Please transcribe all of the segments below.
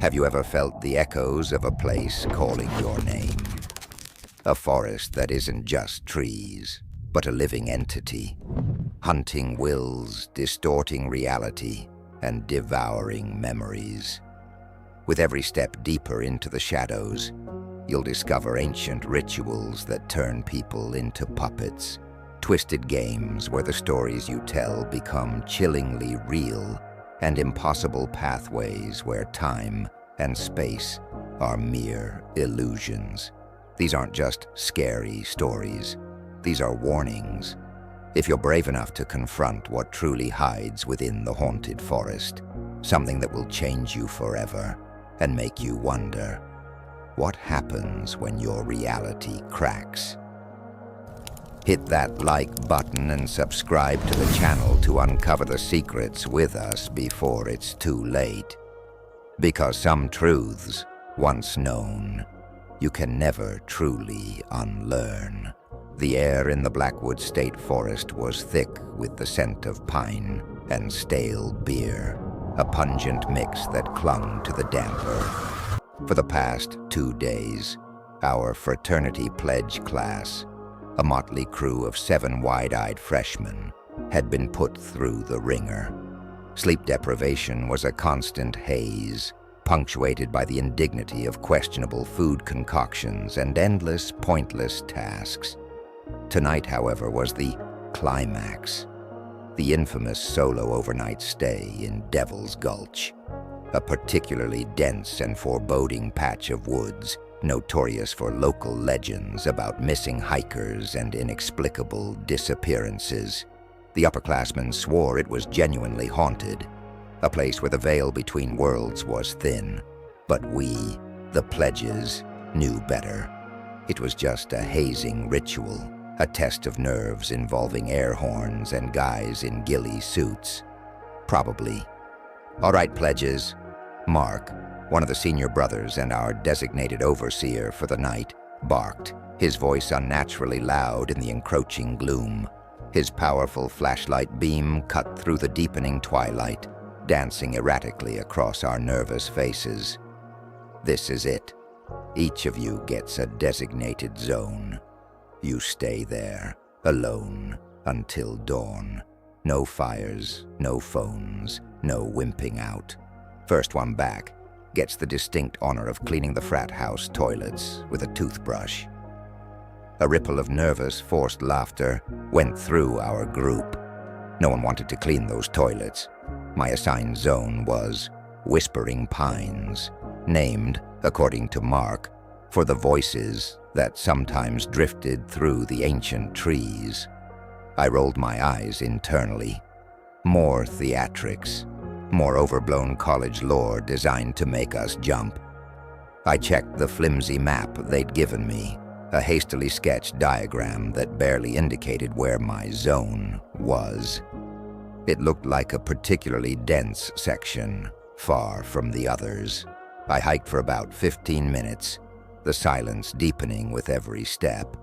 Have you ever felt the echoes of a place calling your name? A forest that isn't just trees, but a living entity, hunting wills, distorting reality, and devouring memories. With every step deeper into the shadows, you'll discover ancient rituals that turn people into puppets, twisted games where the stories you tell become chillingly real, and impossible pathways where time and space are mere illusions. These aren't just scary stories. These are warnings. If you're brave enough to confront what truly hides within the haunted forest, something that will change you forever and make you wonder, what happens when your reality cracks? Hit that like button and subscribe to the channel to uncover the secrets with us before it's too late. Because some truths, once known, you can never truly unlearn. The air in the Blackwood State Forest was thick with the scent of pine and stale beer, a pungent mix that clung to the damp earth. For the past 2 days, our fraternity pledge class, a motley crew of 7 wide-eyed freshmen, had been put through the ringer. Sleep deprivation was a constant haze, punctuated by the indignity of questionable food concoctions and endless, pointless tasks. Tonight, however, was the climax, the infamous solo overnight stay in Devil's Gulch, a particularly dense and foreboding patch of woods notorious for local legends about missing hikers and inexplicable disappearances. The upperclassmen swore it was genuinely haunted, a place where the veil between worlds was thin. But we, the pledges, knew better. It was just a hazing ritual, a test of nerves involving air horns and guys in ghillie suits. Probably. All right, pledges. Mark, one of the senior brothers and our designated overseer for the night, barked, his voice unnaturally loud in the encroaching gloom. His powerful flashlight beam cut through the deepening twilight, dancing erratically across our nervous faces. This is it. Each of you gets a designated zone. You stay there, alone, until dawn. No fires, no phones, no wimping out. First one back gets the distinct honor of cleaning the frat house toilets with a toothbrush. A ripple of nervous, forced laughter went through our group. No one wanted to clean those toilets. My assigned zone was Whispering Pines, named, according to Mark, for the voices that sometimes drifted through the ancient trees. I rolled my eyes internally. More theatrics. More overblown college lore designed to make us jump. I checked the flimsy map they'd given me, a hastily sketched diagram that barely indicated where my zone was. It looked like a particularly dense section, far from the others. I hiked for about 15 minutes, the silence deepening with every step.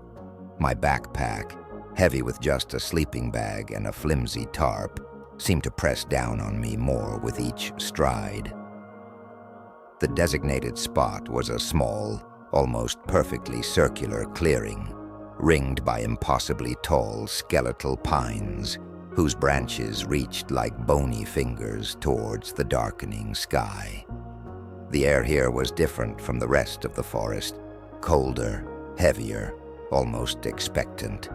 My backpack, heavy with just a sleeping bag and a flimsy tarp, seemed to press down on me more with each stride. The designated spot was a small, almost perfectly circular clearing, ringed by impossibly tall skeletal pines, whose branches reached like bony fingers towards the darkening sky. The air here was different from the rest of the forest, colder, heavier, almost expectant.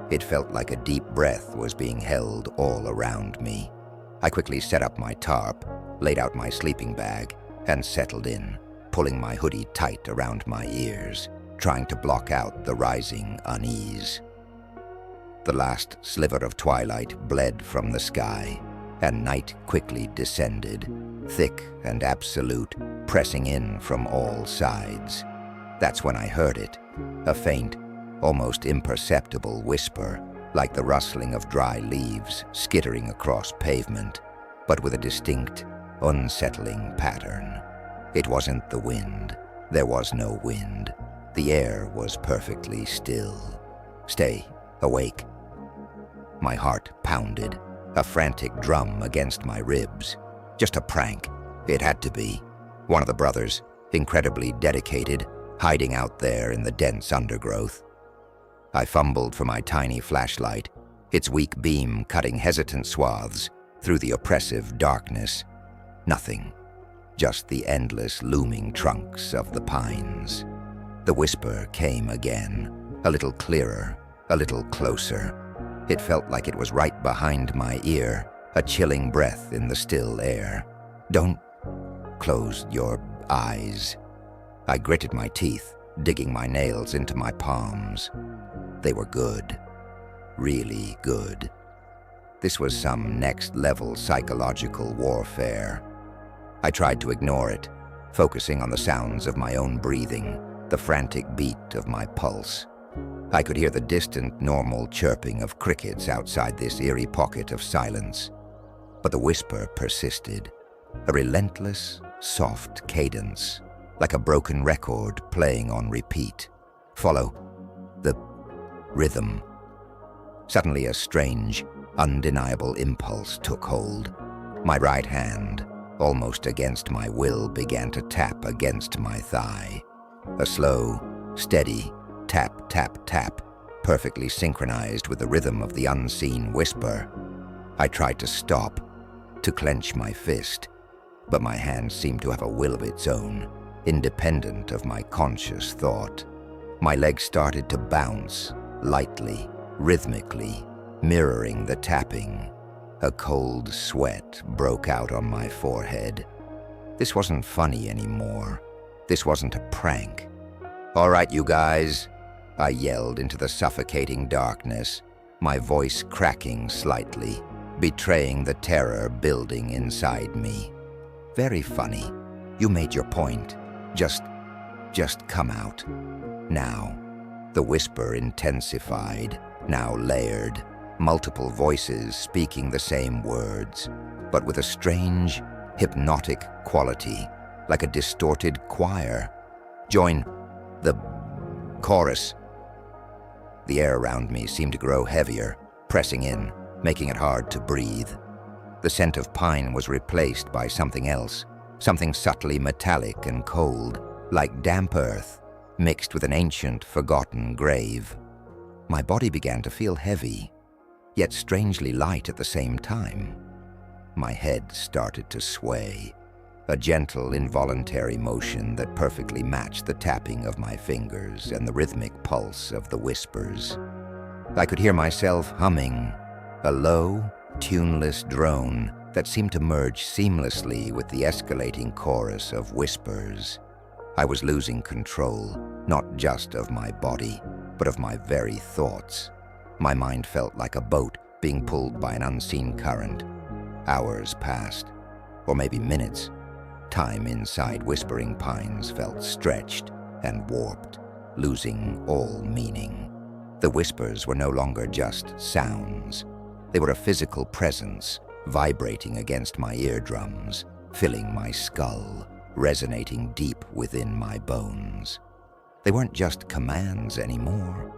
It felt like a deep breath was being held all around me. I quickly set up my tarp, laid out my sleeping bag, and settled in, pulling my hoodie tight around my ears, trying to block out the rising unease. The last sliver of twilight bled from the sky, and night quickly descended, thick and absolute, pressing in from all sides. That's when I heard it, a faint, almost imperceptible whisper, like the rustling of dry leaves skittering across pavement, but with a distinct, unsettling pattern. It wasn't the wind. There was no wind. The air was perfectly still. Stay awake. My heart pounded, a frantic drum against my ribs. Just a prank. It had to be. One of the brothers, incredibly dedicated, hiding out there in the dense undergrowth. I fumbled for my tiny flashlight, its weak beam cutting hesitant swaths through the oppressive darkness. Nothing, just the endless looming trunks of the pines. The whisper came again, a little clearer, a little closer. It felt like it was right behind my ear, a chilling breath in the still air. Don't close your eyes. I gritted my teeth, digging my nails into my palms. They were good, really good. This was some next-level psychological warfare. I tried to ignore it, focusing on the sounds of my own breathing, the frantic beat of my pulse. I could hear the distant, normal chirping of crickets outside this eerie pocket of silence. But the whisper persisted, a relentless, soft cadence, like a broken record playing on repeat. Follow the rhythm. Suddenly a strange, undeniable impulse took hold. My right hand, almost against my will, began to tap against my thigh. A slow, steady tap, tap, tap, perfectly synchronized with the rhythm of the unseen whisper. I tried to stop, to clench my fist, but my hand seemed to have a will of its own, independent of my conscious thought. My legs started to bounce, lightly, rhythmically, mirroring the tapping. A cold sweat broke out on my forehead. This wasn't funny anymore. This wasn't a prank. "All right, you guys," I yelled into the suffocating darkness, my voice cracking slightly, betraying the terror building inside me. "Very funny. You made your point. Just come out. Now." The whisper intensified, now layered, multiple voices speaking the same words, but with a strange, hypnotic quality, like a distorted choir. "Join the chorus." The air around me seemed to grow heavier, pressing in, making it hard to breathe. The scent of pine was replaced by something else, something subtly metallic and cold, like damp earth, mixed with an ancient, forgotten grave. My body began to feel heavy, yet strangely light at the same time. My head started to sway, a gentle, involuntary motion that perfectly matched the tapping of my fingers and the rhythmic pulse of the whispers. I could hear myself humming, a low, tuneless drone that seemed to merge seamlessly with the escalating chorus of whispers. I was losing control, not just of my body, but of my very thoughts. My mind felt like a boat being pulled by an unseen current. Hours passed, or maybe minutes. Time inside Whispering Pines felt stretched and warped, losing all meaning. The whispers were no longer just sounds. They were a physical presence, vibrating against my eardrums, filling my skull, resonating deep within my bones. They weren't just commands anymore.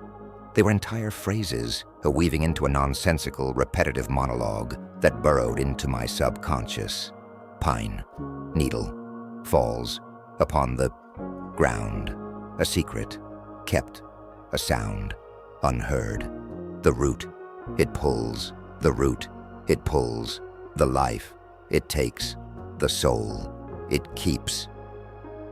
They were entire phrases, weaving into a nonsensical, repetitive monologue that burrowed into my subconscious. Pine, needle, falls, upon the ground, a secret, kept, a sound, unheard. The root, it pulls, the root, it pulls, the life, it takes, the soul, it keeps.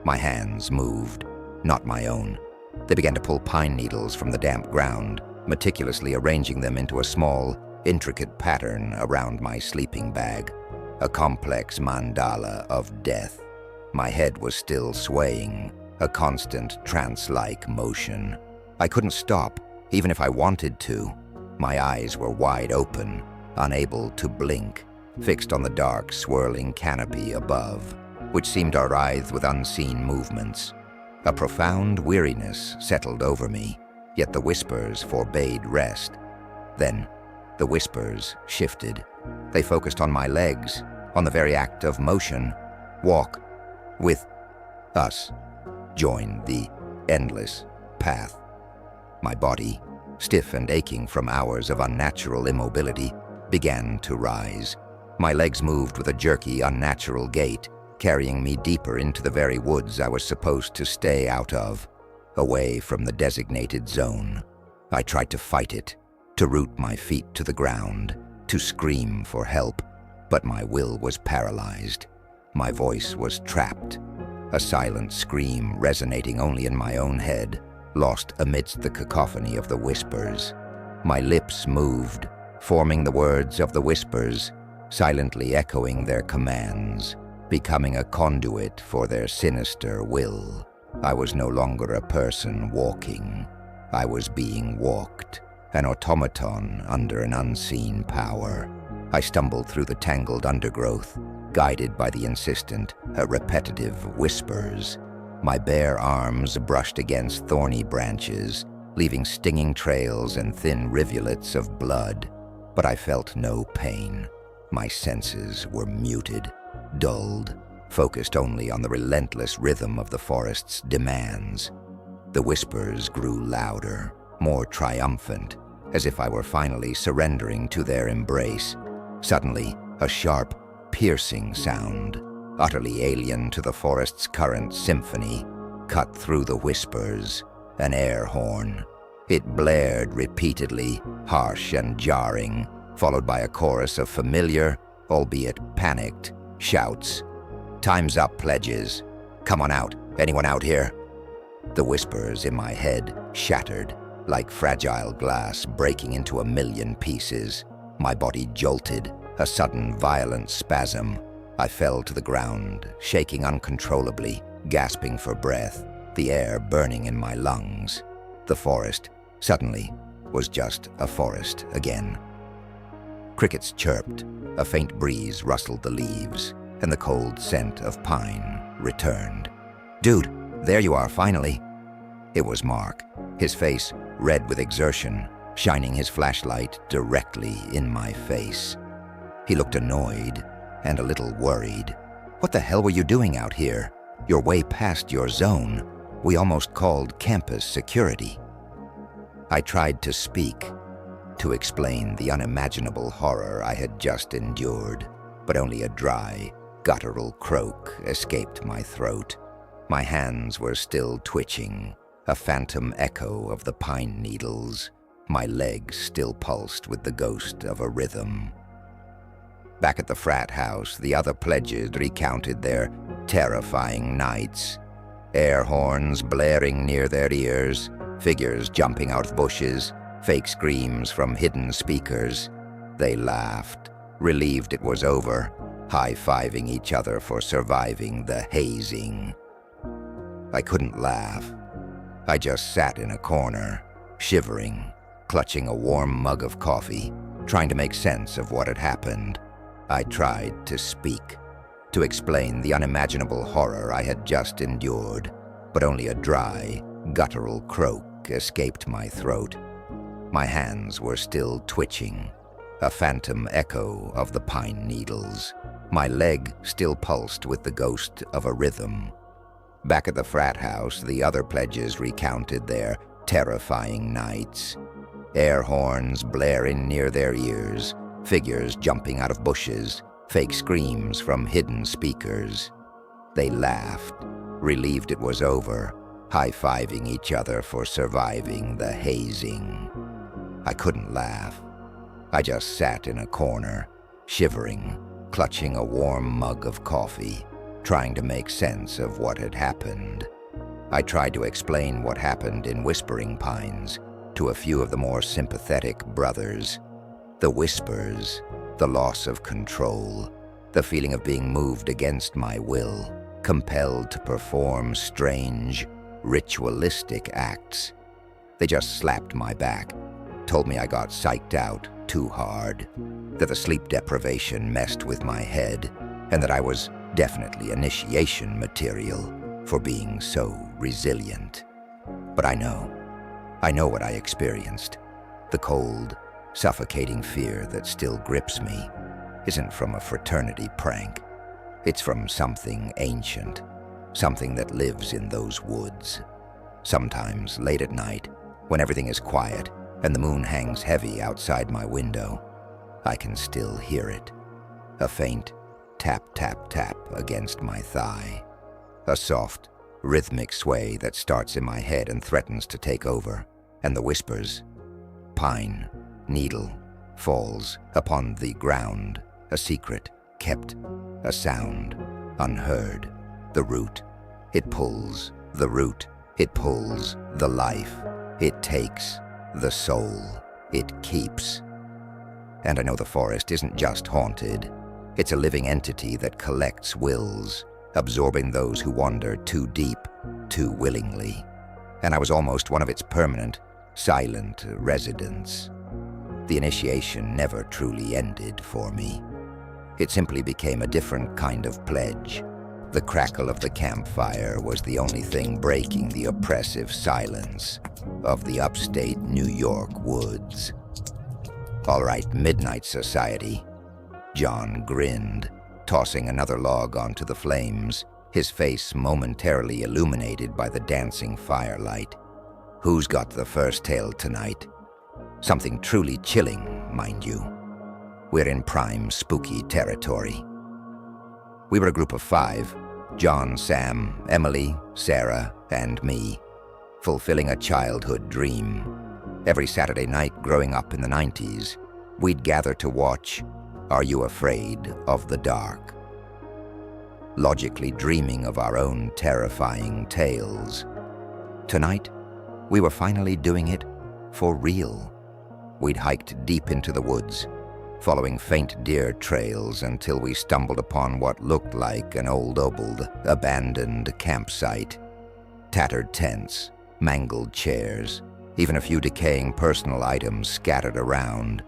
My hands moved, not my own. They began to pull pine needles from the damp ground, meticulously arranging them into a small, intricate pattern around my sleeping bag, a complex mandala of death. My head was still swaying, a constant trance-like motion. I couldn't stop, even if I wanted to. My eyes were wide open, unable to blink, fixed on the dark, swirling canopy above, which seemed to writhe with unseen movements. A profound weariness settled over me, yet the whispers forbade rest. Then, the whispers shifted. They focused on my legs, on the very act of motion. Walk with us. Join the endless path. My body, stiff and aching from hours of unnatural immobility, began to rise. My legs moved with a jerky, unnatural gait, carrying me deeper into the very woods I was supposed to stay out of, away from the designated zone. I tried to fight it, to root my feet to the ground, to scream for help, but my will was paralyzed. My voice was trapped, a silent scream resonating only in my own head, lost amidst the cacophony of the whispers. My lips moved, forming the words of the whispers, silently echoing their commands, becoming a conduit for their sinister will. I was no longer a person walking. I was being walked, an automaton under an unseen power. I stumbled through the tangled undergrowth, guided by the insistent, repetitive whispers. My bare arms brushed against thorny branches, leaving stinging trails and thin rivulets of blood. But I felt no pain. My senses were muted, dulled, focused only on the relentless rhythm of the forest's demands. The whispers grew louder, more triumphant, as if I were finally surrendering to their embrace. Suddenly, a sharp, piercing sound, utterly alien to the forest's current symphony, cut through the whispers, an air horn. It blared repeatedly, harsh and jarring, followed by a chorus of familiar, albeit panicked, shouts. "Time's up, pledges. Come on out. Anyone out here?" The whispers in my head shattered, like fragile glass breaking into a million pieces. My body jolted, a sudden violent spasm. I fell to the ground, shaking uncontrollably, gasping for breath, the air burning in my lungs. The forest, suddenly, was just a forest again. Crickets chirped, a faint breeze rustled the leaves, and the cold scent of pine returned. "Dude, there you are, finally." It was Mark, his face red with exertion, shining his flashlight directly in my face. He looked annoyed and a little worried. "What the hell were you doing out here? You're way past your zone. We almost called campus security." I tried to speak, to explain the unimaginable horror I had just endured, but only a dry, guttural croak escaped my throat. My hands were still twitching, a phantom echo of the pine needles. My legs still pulsed with the ghost of a rhythm. Back at the frat house, the other pledges recounted their terrifying nights. Air horns blaring near their ears, figures jumping out of bushes, fake screams from hidden speakers. They laughed, relieved it was over, high-fiving each other for surviving the hazing. I couldn't laugh. I just sat in a corner, shivering, clutching a warm mug of coffee, trying to make sense of what had happened. I tried to speak, to explain the unimaginable horror I had just endured, but only a dry, guttural croak escaped my throat. My hands were still twitching, a phantom echo of the pine needles. My leg still pulsed with the ghost of a rhythm. Back at the frat house, the other pledges recounted their terrifying nights. Air horns blaring near their ears, figures jumping out of bushes, fake screams from hidden speakers. They laughed, relieved it was over, high-fiving each other for surviving the hazing. I couldn't laugh. I just sat in a corner, shivering, clutching a warm mug of coffee, trying to make sense of what had happened. I tried to explain what happened in Whispering Pines to a few of the more sympathetic brothers. The whispers, the loss of control, the feeling of being moved against my will, compelled to perform strange, ritualistic acts. They just slapped my back, told me I got psyched out too hard, that the sleep deprivation messed with my head, and that I was definitely initiation material for being so resilient. But I know what I experienced. The cold, suffocating fear that still grips me isn't from a fraternity prank. It's from something ancient, something that lives in those woods. Sometimes, late at night, when everything is quiet and the moon hangs heavy outside my window, I can still hear it. A faint, tap, tap, tap against my thigh. A soft, rhythmic sway that starts in my head and threatens to take over. And the whispers. Pine, needle, falls upon the ground. A secret, kept. A sound, unheard. The root. It pulls. The root. It pulls. The life. It takes. The soul. It keeps. And I know the forest isn't just haunted. It's a living entity that collects wills, absorbing those who wander too deep, too willingly. And I was almost one of its permanent, silent residents. The initiation never truly ended for me. It simply became a different kind of pledge. The crackle of the campfire was the only thing breaking the oppressive silence of the upstate New York woods. "All right, midnight society." John grinned, tossing another log onto the flames, his face momentarily illuminated by the dancing firelight. "Who's got the first tale tonight? Something truly chilling, mind you. We're in prime spooky territory." We were a group of 5, John, Sam, Emily, Sarah, and me, fulfilling a childhood dream. Every Saturday night growing up in the 90s, we'd gather to watch Are You Afraid of the Dark? Logically dreaming of our own terrifying tales. Tonight, we were finally doing it for real. We'd hiked deep into the woods, following faint deer trails until we stumbled upon what looked like an old abandoned campsite. Tattered tents, mangled chairs, even a few decaying personal items scattered around.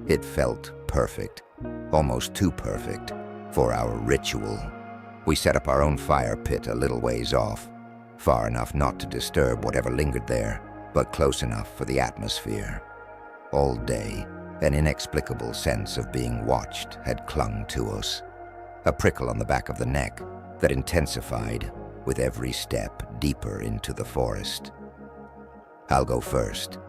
It felt perfect, almost too perfect, for our ritual. We set up our own fire pit a little ways off, far enough not to disturb whatever lingered there, but close enough for the atmosphere. All day, an inexplicable sense of being watched had clung to us, a prickle on the back of the neck that intensified with every step deeper into the forest. "I'll go first,"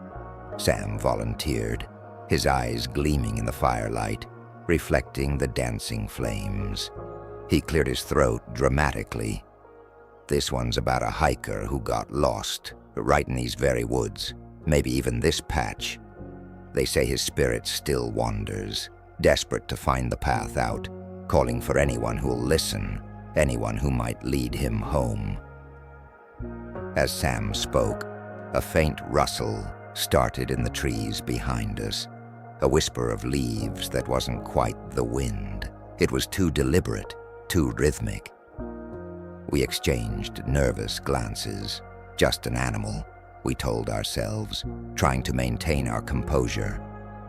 Sam volunteered, his eyes gleaming in the firelight, reflecting the dancing flames. He cleared his throat dramatically. "This one's about a hiker who got lost, right in these very woods, maybe even this patch. They say his spirit still wanders, desperate to find the path out, calling for anyone who'll listen, anyone who might lead him home." As Sam spoke, a faint rustle started in the trees behind us, a whisper of leaves that wasn't quite the wind. It was too deliberate, too rhythmic. We exchanged nervous glances. Just an animal, we told ourselves, trying to maintain our composure.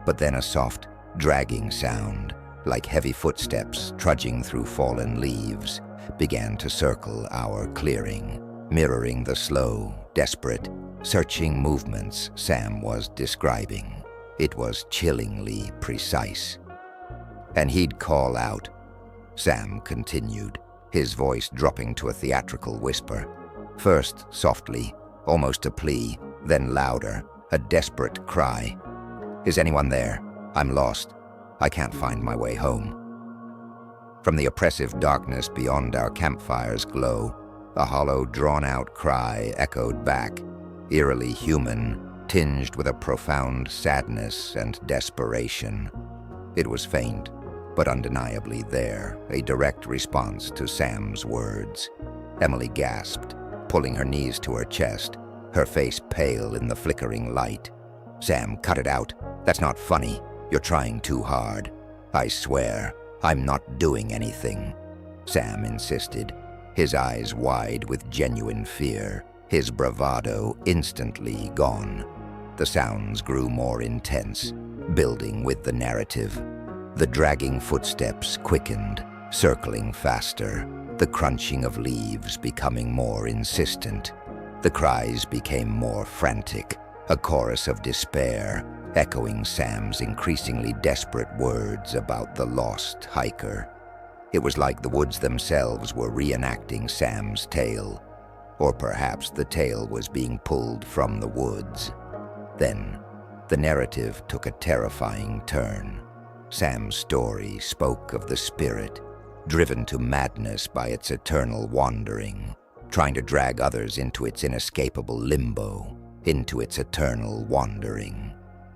But then a soft, dragging sound, like heavy footsteps trudging through fallen leaves, began to circle our clearing, mirroring the slow, desperate, searching movements Sam was describing. It was chillingly precise. "And he'd call out," Sam continued, his voice dropping to a theatrical whisper. First softly, almost a plea, then louder, a desperate cry. "Is anyone there? I'm lost. I can't find my way home." From the oppressive darkness beyond our campfire's glow, a hollow, drawn-out cry echoed back, eerily human, tinged with a profound sadness and desperation. It was faint, but undeniably there, a direct response to Sam's words. Emily gasped, pulling her knees to her chest, her face pale in the flickering light. "Sam, cut it out. That's not funny. You're trying too hard." "I swear, I'm not doing anything," Sam insisted, his eyes wide with genuine fear, his bravado instantly gone. The sounds grew more intense, building with the narrative. The dragging footsteps quickened, circling faster, the crunching of leaves becoming more insistent. The cries became more frantic, a chorus of despair, echoing Sam's increasingly desperate words about the lost hiker. It was like the woods themselves were reenacting Sam's tale, or perhaps the tale was being pulled from the woods. Then, the narrative took a terrifying turn. Sam's story spoke of the spirit, driven to madness by its eternal wandering, trying to drag others into its inescapable limbo, into its eternal wandering.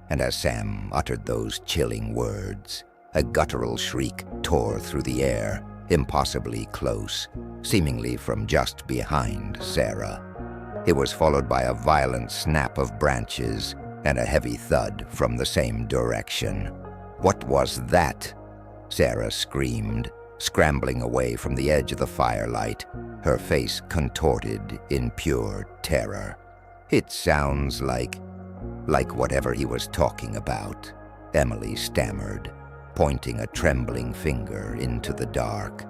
And as Sam uttered those chilling words, a guttural shriek tore through the air, impossibly close, seemingly from just behind Sarah. It was followed by a violent snap of branches and a heavy thud from the same direction. "What was that?" Sarah screamed, scrambling away from the edge of the firelight, her face contorted in pure terror. "It sounds like whatever he was talking about," Emily stammered, pointing a trembling finger into the dark.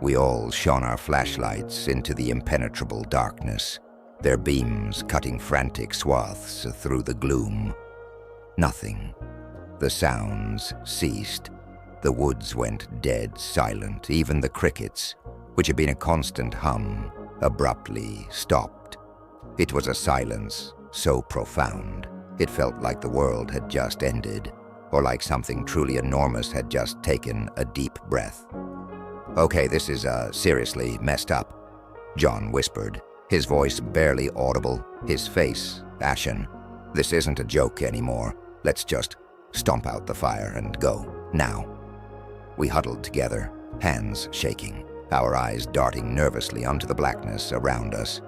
We all shone our flashlights into the impenetrable darkness, their beams cutting frantic swaths through the gloom. Nothing. The sounds ceased. The woods went dead silent. Even the crickets, which had been a constant hum, abruptly stopped. It was a silence so profound, it felt like the world had just ended, or like something truly enormous had just taken a deep breath. "Okay, this is seriously messed up," John whispered, his voice barely audible, his face ashen. "This isn't a joke anymore. Let's just stomp out the fire and go, now." We huddled together, hands shaking, our eyes darting nervously onto the blackness around us.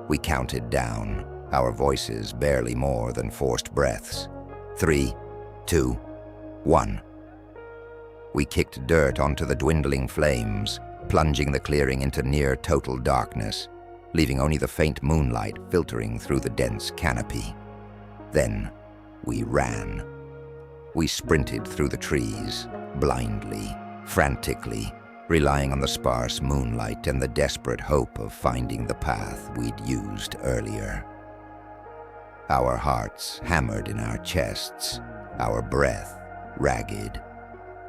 We counted down, our voices barely more than forced breaths. 3, 2, 1. We kicked dirt onto the dwindling flames, plunging the clearing into near total darkness, leaving only the faint moonlight filtering through the dense canopy. Then we ran. We sprinted through the trees, blindly, frantically, relying on the sparse moonlight and the desperate hope of finding the path we'd used earlier. Our hearts hammered in our chests, our breath ragged.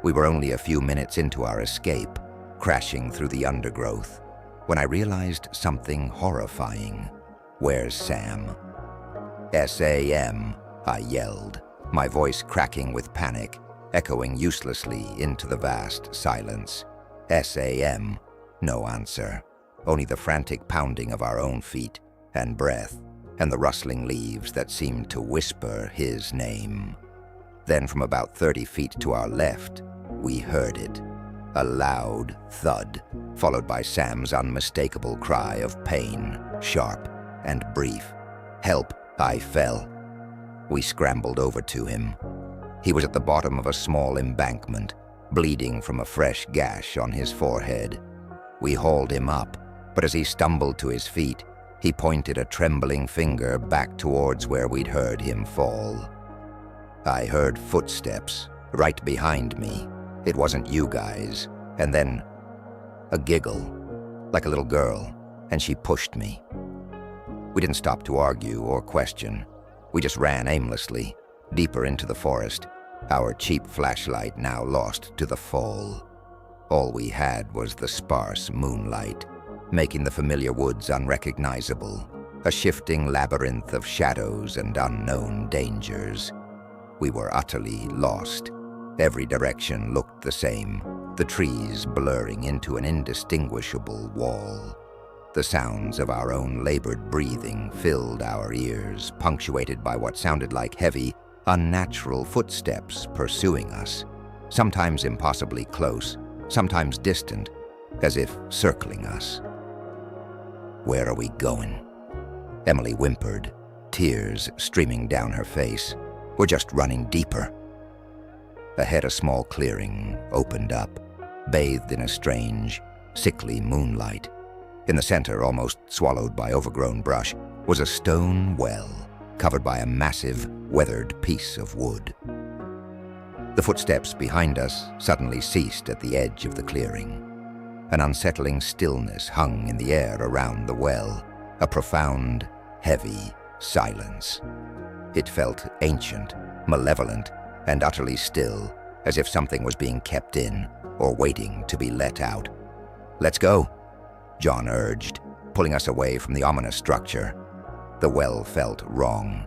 We were only a few minutes into our escape, crashing through the undergrowth, when I realized something horrifying. "Where's Sam?" "SAM, I yelled, my voice cracking with panic, echoing uselessly into the vast silence. "SAM, no answer, only the frantic pounding of our own feet and breath, and the rustling leaves that seemed to whisper his name. Then from about 30 feet to our left, we heard it. A loud thud, followed by Sam's unmistakable cry of pain, sharp and brief. "Help!" I fell. We scrambled over to him. He was at the bottom of a small embankment, bleeding from a fresh gash on his forehead. We hauled him up, but as he stumbled to his feet, he pointed a trembling finger back towards where we'd heard him fall. I heard footsteps right behind me. It wasn't you guys. And then a giggle, like a little girl, and she pushed me. We didn't stop to argue or question. We just ran aimlessly, deeper into the forest, our cheap flashlight now lost to the full. All we had was the sparse moonlight, making the familiar woods unrecognizable, a shifting labyrinth of shadows and unknown dangers. We were utterly lost. Every direction looked the same, the trees blurring into an indistinguishable wall. The sounds of our own labored breathing filled our ears, punctuated by what sounded like heavy, unnatural footsteps pursuing us, sometimes impossibly close, sometimes distant, as if circling us. "Where are we going?" Emily whimpered, tears streaming down her face. "We're just running deeper." Ahead, a small clearing opened up, bathed in a strange, sickly moonlight. In the center, almost swallowed by overgrown brush, was a stone well, covered by a massive, weathered piece of wood. The footsteps behind us suddenly ceased at the edge of the clearing. An unsettling stillness hung in the air around the well, a profound, heavy silence. It felt ancient, malevolent, and utterly still, as if something was being kept in or waiting to be let out. "Let's go," John urged, pulling us away from the ominous structure. The well felt wrong.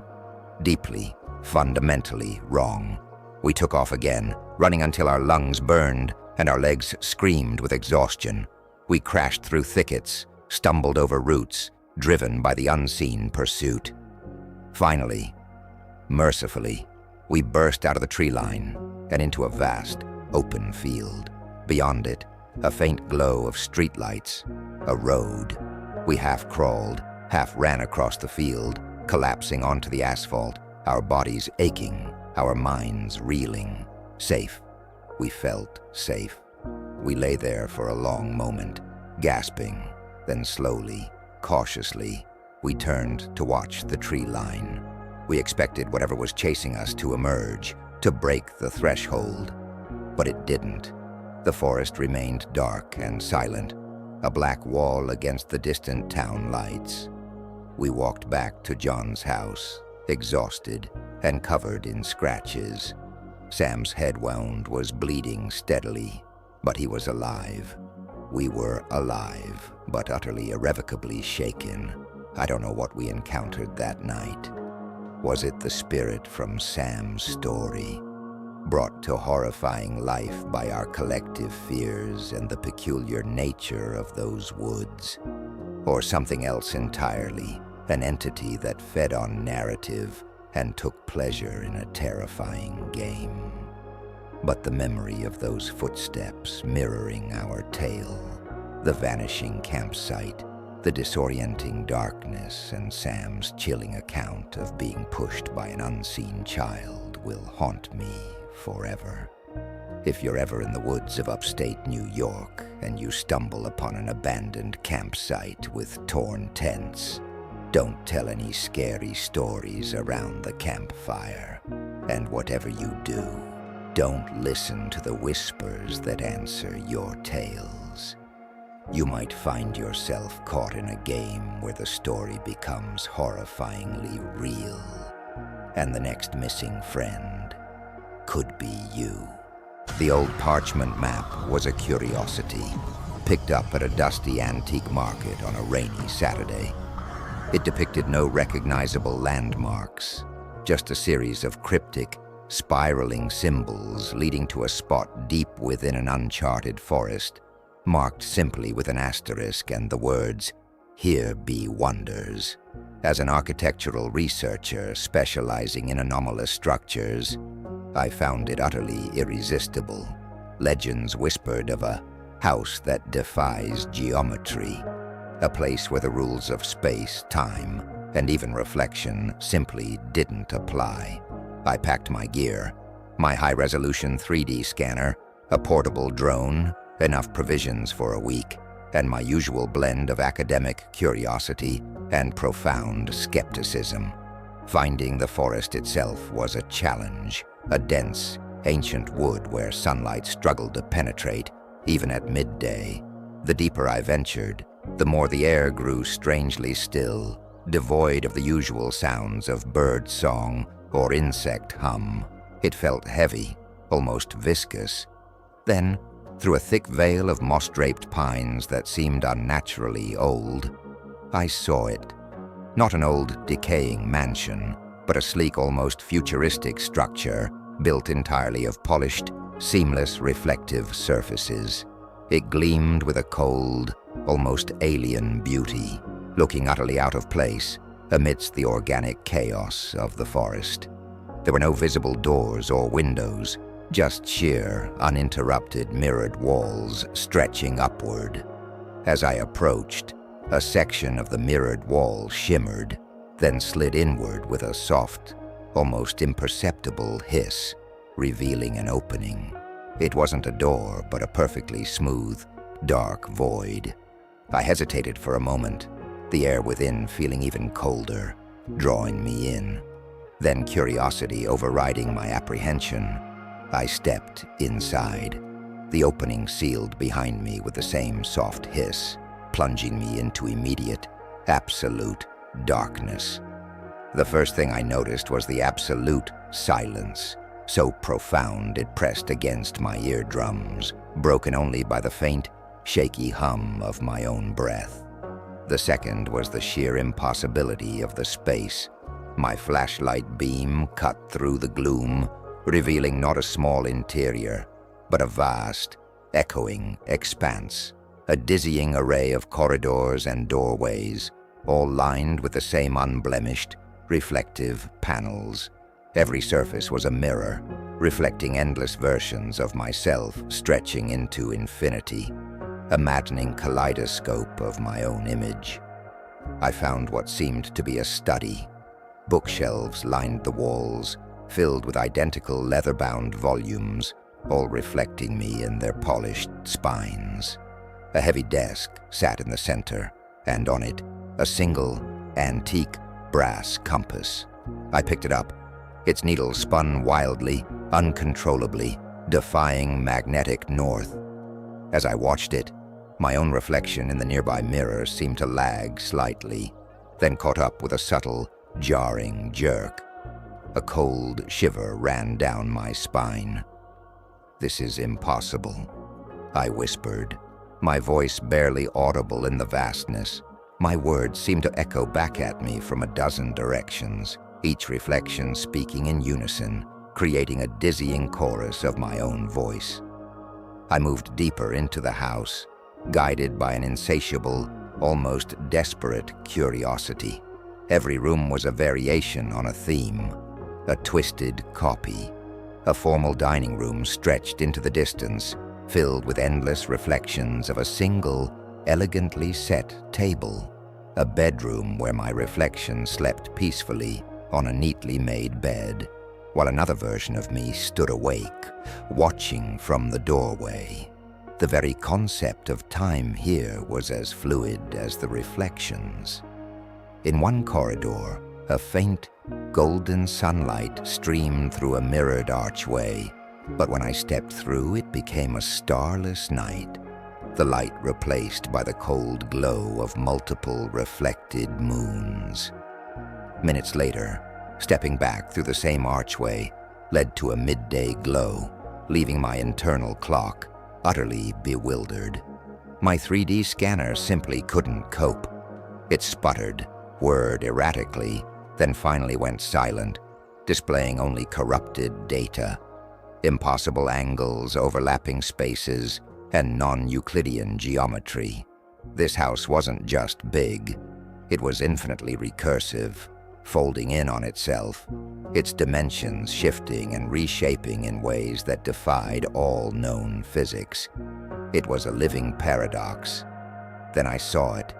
Deeply, fundamentally wrong. We took off again, running until our lungs burned and our legs screamed with exhaustion. We crashed through thickets, stumbled over roots, driven by the unseen pursuit. Finally, mercifully, we burst out of the tree line and into a vast, open field. Beyond it, a faint glow of streetlights, a road. We half crawled, half ran across the field, collapsing onto the asphalt, our bodies aching, our minds reeling. Safe. We felt safe. We lay there for a long moment, gasping. Then slowly, cautiously, we turned to watch the tree line. We expected whatever was chasing us to emerge, to break the threshold. But it didn't. The forest remained dark and silent, a black wall against the distant town lights. We walked back to John's house, exhausted and covered in scratches. Sam's head wound was bleeding steadily, but he was alive. We were alive, but utterly irrevocably shaken. I don't know what we encountered that night. Was it the spirit from Sam's story, brought to horrifying life by our collective fears and the peculiar nature of those woods? Or something else entirely, an entity that fed on narrative and took pleasure in a terrifying game? But the memory of those footsteps mirroring our tale, the vanishing campsite, the disorienting darkness, and Sam's chilling account of being pushed by an unseen child will haunt me forever. If you're ever in the woods of upstate New York and you stumble upon an abandoned campsite with torn tents, don't tell any scary stories around the campfire. And whatever you do, don't listen to the whispers that answer your tales. You might find yourself caught in a game where the story becomes horrifyingly real, and the next missing friend could be you. The old parchment map was a curiosity, picked up at a dusty antique market on a rainy Saturday. It depicted no recognizable landmarks, just a series of cryptic, spiraling symbols leading to a spot deep within an uncharted forest, marked simply with an asterisk and the words, "Here be wonders." As an architectural researcher specializing in anomalous structures, I found it utterly irresistible. Legends whispered of a house that defies geometry, a place where the rules of space, time, and even reflection simply didn't apply. I packed my gear, my high-resolution 3D scanner, a portable drone, enough provisions for a week, and my usual blend of academic curiosity and profound skepticism. Finding the forest itself was a challenge, a dense, ancient wood where sunlight struggled to penetrate, even at midday. The deeper I ventured, the more the air grew strangely still, devoid of the usual sounds of bird song or insect hum. It felt heavy, almost viscous. Then, through a thick veil of moss-draped pines that seemed unnaturally old, I saw it. Not an old, decaying mansion, but a sleek, almost futuristic structure built entirely of polished, seamless, reflective surfaces. It gleamed with a cold, almost alien beauty, looking utterly out of place amidst the organic chaos of the forest. There were no visible doors or windows, just sheer, uninterrupted mirrored walls stretching upward. As I approached, a section of the mirrored wall shimmered, then slid inward with a soft, almost imperceptible hiss, revealing an opening. It wasn't a door, but a perfectly smooth, dark void. I hesitated for a moment, the air within feeling even colder, drawing me in. Then curiosity overriding my apprehension, I stepped inside. The opening sealed behind me with the same soft hiss, plunging me into immediate, absolute darkness. The first thing I noticed was the absolute silence, so profound it pressed against my eardrums, broken only by the faint, shaky hum of my own breath. The second was the sheer impossibility of the space. My flashlight beam cut through the gloom, revealing not a small interior, but a vast, echoing expanse, a dizzying array of corridors and doorways, all lined with the same unblemished, reflective panels. Every surface was a mirror, reflecting endless versions of myself stretching into infinity, a maddening kaleidoscope of my own image. I found what seemed to be a study. Bookshelves lined the walls, filled with identical leather-bound volumes, all reflecting me in their polished spines. A heavy desk sat in the center, and on it, a single, antique brass compass. I picked it up. Its needle spun wildly, uncontrollably, defying magnetic north. As I watched it, my own reflection in the nearby mirror seemed to lag slightly, then caught up with a subtle, jarring jerk. A cold shiver ran down my spine. "This is impossible," I whispered, my voice barely audible in the vastness. My words seemed to echo back at me from a dozen directions, each reflection speaking in unison, creating a dizzying chorus of my own voice. I moved deeper into the house, guided by an insatiable, almost desperate curiosity. Every room was a variation on a theme, a twisted copy. A formal dining room stretched into the distance, filled with endless reflections of a single, elegantly set table. A bedroom where my reflection slept peacefully on a neatly made bed, while another version of me stood awake, watching from the doorway. The very concept of time here was as fluid as the reflections. In one corridor, a faint, golden sunlight streamed through a mirrored archway, but when I stepped through, it became a starless night, the light replaced by the cold glow of multiple reflected moons. Minutes later, stepping back through the same archway led to a midday glow, leaving my internal clock utterly bewildered. My 3D scanner simply couldn't cope. It sputtered, whirred erratically, then finally went silent, displaying only corrupted data. Impossible angles, overlapping spaces, and non-Euclidean geometry. This house wasn't just big, it was infinitely recursive, folding in on itself, its dimensions shifting and reshaping in ways that defied all known physics. It was a living paradox. Then I saw it,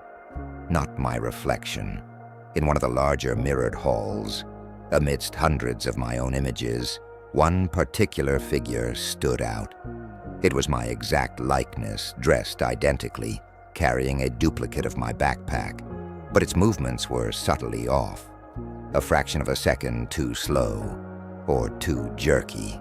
not my reflection, in one of the larger mirrored halls. Amidst hundreds of my own images, one particular figure stood out. It was my exact likeness, dressed identically, carrying a duplicate of my backpack, but its movements were subtly off, a fraction of a second too slow, or too jerky.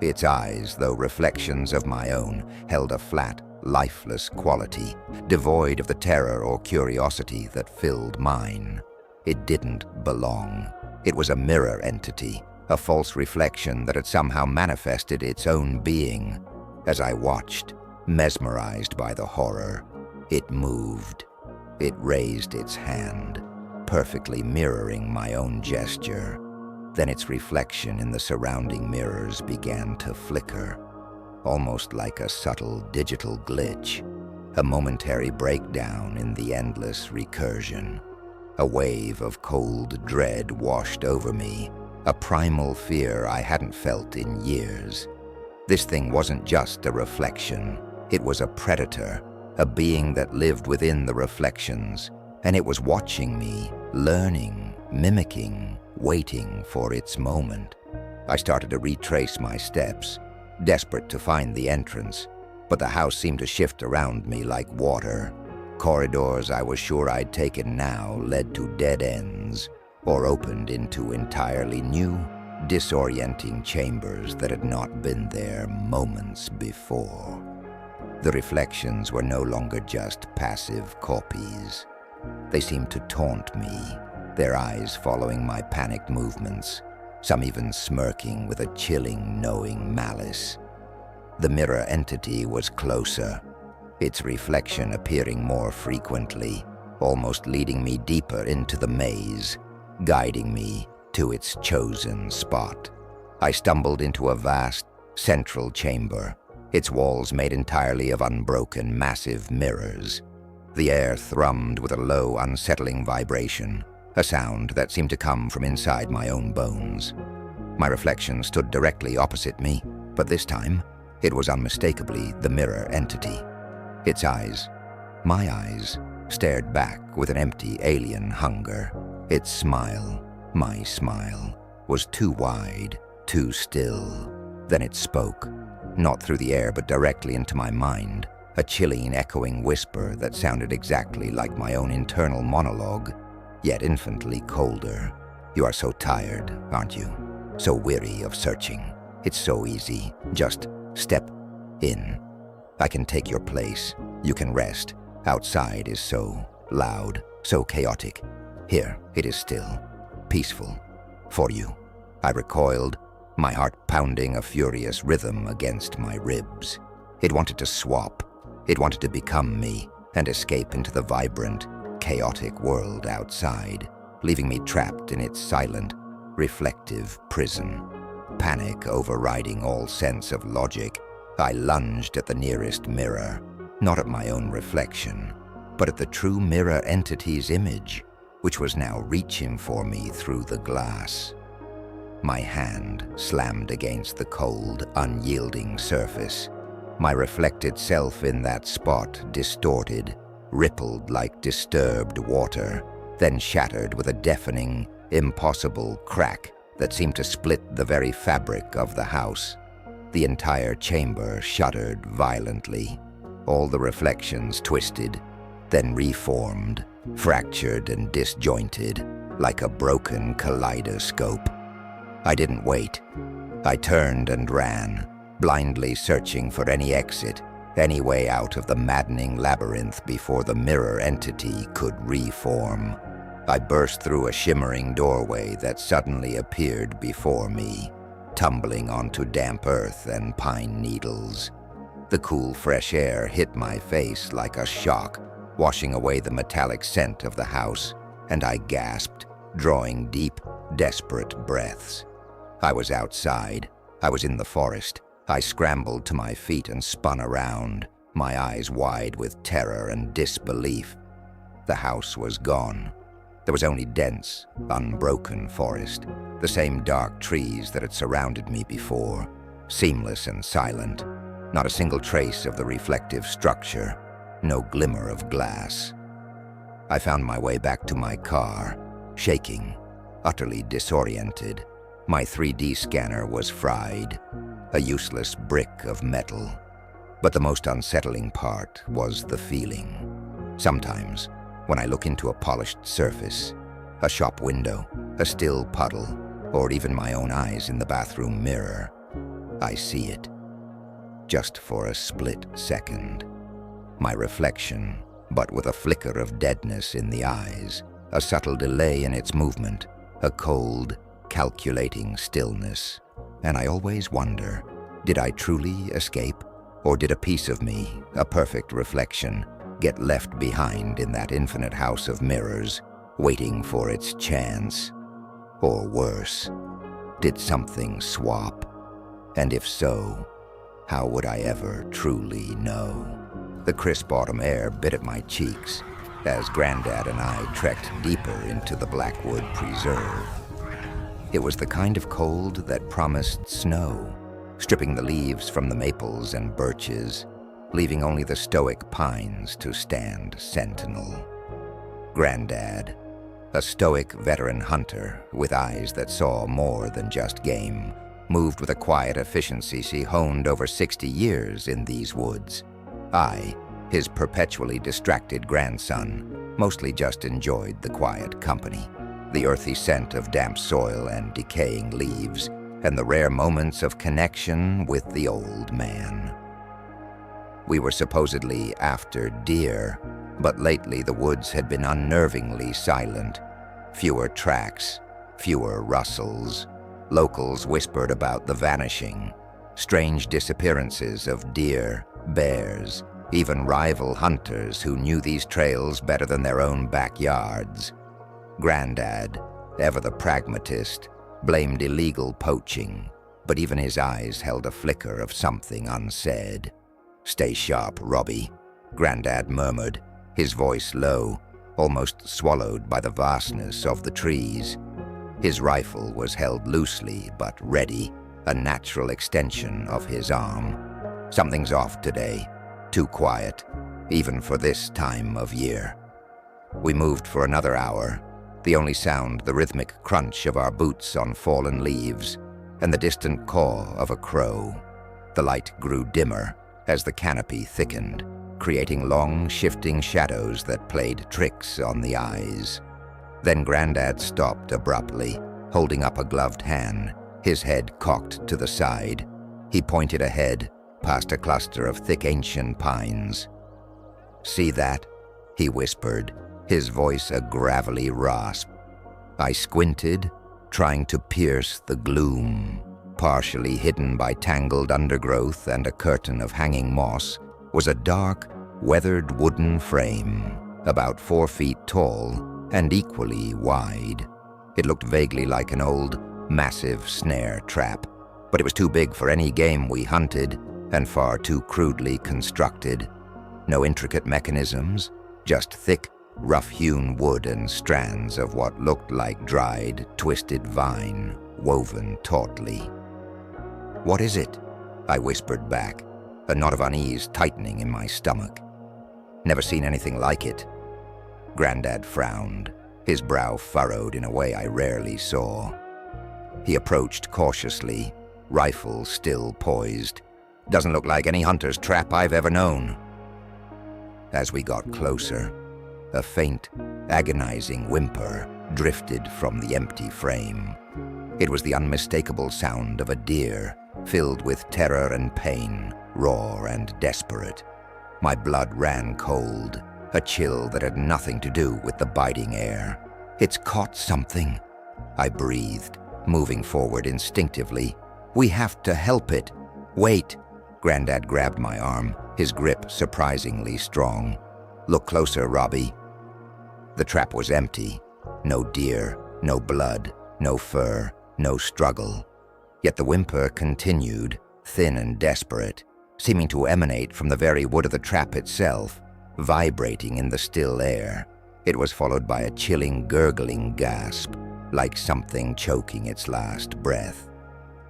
Its eyes, though reflections of my own, held a flat, lifeless quality, devoid of the terror or curiosity that filled mine. It didn't belong. It was a mirror entity, a false reflection that had somehow manifested its own being. As I watched, mesmerized by the horror, it moved. It raised its hand, perfectly mirroring my own gesture. Then its reflection in the surrounding mirrors began to flicker, almost like a subtle digital glitch, a momentary breakdown in the endless recursion. A wave of cold dread washed over me, a primal fear I hadn't felt in years. This thing wasn't just a reflection, it was a predator, a being that lived within the reflections, and it was watching me, learning, mimicking, waiting for its moment. I started to retrace my steps, desperate to find the entrance, but the house seemed to shift around me like water. Corridors I was sure I'd taken now led to dead ends, or opened into entirely new, disorienting chambers that had not been there moments before. The reflections were no longer just passive copies. They seemed to taunt me, their eyes following my panicked movements, some even smirking with a chilling, knowing malice. The mirror entity was closer, its reflection appearing more frequently, almost leading me deeper into the maze, guiding me to its chosen spot. I stumbled into a vast, central chamber, its walls made entirely of unbroken, massive mirrors. The air thrummed with a low, unsettling vibration, a sound that seemed to come from inside my own bones. My reflection stood directly opposite me, but this time, it was unmistakably the mirror entity. Its eyes, my eyes, stared back with an empty alien hunger. Its smile, my smile, was too wide, too still. Then it spoke, not through the air but directly into my mind, a chilling, echoing whisper that sounded exactly like my own internal monologue, yet infinitely colder. "You are so tired, aren't you? So weary of searching. It's so easy. Just step in. I can take your place. You can rest. Outside is so loud, so chaotic. Here it is still, peaceful. For you." I recoiled, my heart pounding a furious rhythm against my ribs. It wanted to swap. It wanted to become me and escape into the vibrant, chaotic world outside, leaving me trapped in its silent, reflective prison. Panic overriding all sense of logic, I lunged at the nearest mirror, not at my own reflection, but at the true mirror entity's image, which was now reaching for me through the glass. My hand slammed against the cold, unyielding surface. My reflected self in that spot distorted, rippled like disturbed water, then shattered with a deafening, impossible crack that seemed to split the very fabric of the house. The entire chamber shuddered violently. All the reflections twisted, then reformed, fractured and disjointed, like a broken kaleidoscope. I didn't wait. I turned and ran, blindly searching for any exit, any way out of the maddening labyrinth before the mirror entity could reform. I burst through a shimmering doorway that suddenly appeared before me, tumbling onto damp earth and pine needles. The cool, fresh air hit my face like a shock, washing away the metallic scent of the house, and I gasped, drawing deep, desperate breaths. I was outside. I was in the forest. I scrambled to my feet and spun around, my eyes wide with terror and disbelief. The house was gone. There was only dense, unbroken forest, the same dark trees that had surrounded me before, seamless and silent. Not a single trace of the reflective structure, no glimmer of glass. I found my way back to my car, shaking, utterly disoriented. My 3D scanner was fried, a useless brick of metal. But the most unsettling part was the feeling. Sometimes, when I look into a polished surface, a shop window, a still puddle, or even my own eyes in the bathroom mirror, I see it. Just for a split second. My reflection, but with a flicker of deadness in the eyes, a subtle delay in its movement, a cold, calculating stillness. And I always wonder, did I truly escape? Or did a piece of me, a perfect reflection, get left behind in that infinite house of mirrors, waiting for its chance? Or worse, did something swap? And if so, how would I ever truly know? The crisp autumn air bit at my cheeks as Grandad and I trekked deeper into the Blackwood Preserve. It was the kind of cold that promised snow, stripping the leaves from the maples and birches, leaving only the stoic pines to stand sentinel. Grandad, a stoic veteran hunter with eyes that saw more than just game, moved with a quiet efficiency she honed over 60 years in these woods. I, his perpetually distracted grandson, mostly just enjoyed the quiet company, the earthy scent of damp soil and decaying leaves, and the rare moments of connection with the old man. We were supposedly after deer, but lately the woods had been unnervingly silent. Fewer tracks, fewer rustles. Locals whispered about the vanishing, strange disappearances of deer, bears, even rival hunters who knew these trails better than their own backyards. Grandad, ever the pragmatist, blamed illegal poaching, but even his eyes held a flicker of something unsaid. "Stay sharp, Robbie," Grandad murmured, his voice low, almost swallowed by the vastness of the trees. His rifle was held loosely but ready, a natural extension of his arm. "Something's off today. Too quiet, even for this time of year." We moved for another hour, the only sound the rhythmic crunch of our boots on fallen leaves and the distant caw of a crow. The light grew dimmer as the canopy thickened, creating long, shifting shadows that played tricks on the eyes. Then Grandad stopped abruptly, holding up a gloved hand, his head cocked to the side. He pointed ahead, past a cluster of thick ancient pines. "See that?" he whispered, his voice a gravelly rasp. I squinted, trying to pierce the gloom. Partially hidden by tangled undergrowth and a curtain of hanging moss was a dark, weathered wooden frame, about 4 feet tall and equally wide. It looked vaguely like an old, massive snare trap, but it was too big for any game we hunted and far too crudely constructed. No intricate mechanisms, just thick, rough-hewn wood and strands of what looked like dried, twisted vine, woven tautly. "What is it?" I whispered back, a knot of unease tightening in my stomach. "Never seen anything like it." Grandad frowned, his brow furrowed in a way I rarely saw. He approached cautiously, rifle still poised. "Doesn't look like any hunter's trap I've ever known." As we got closer, a faint, agonizing whimper drifted from the empty frame. It was the unmistakable sound of a deer, filled with terror and pain, raw and desperate. My blood ran cold, a chill that had nothing to do with the biting air. "It's caught something," I breathed, moving forward instinctively. "We have to help it." "Wait." Grandad grabbed my arm, his grip surprisingly strong. "Look closer, Robbie." The trap was empty. No deer, no blood, no fur, no struggle. Yet the whimper continued, thin and desperate, seeming to emanate from the very wood of the trap itself, vibrating in the still air. It was followed by a chilling, gurgling gasp, like something choking its last breath.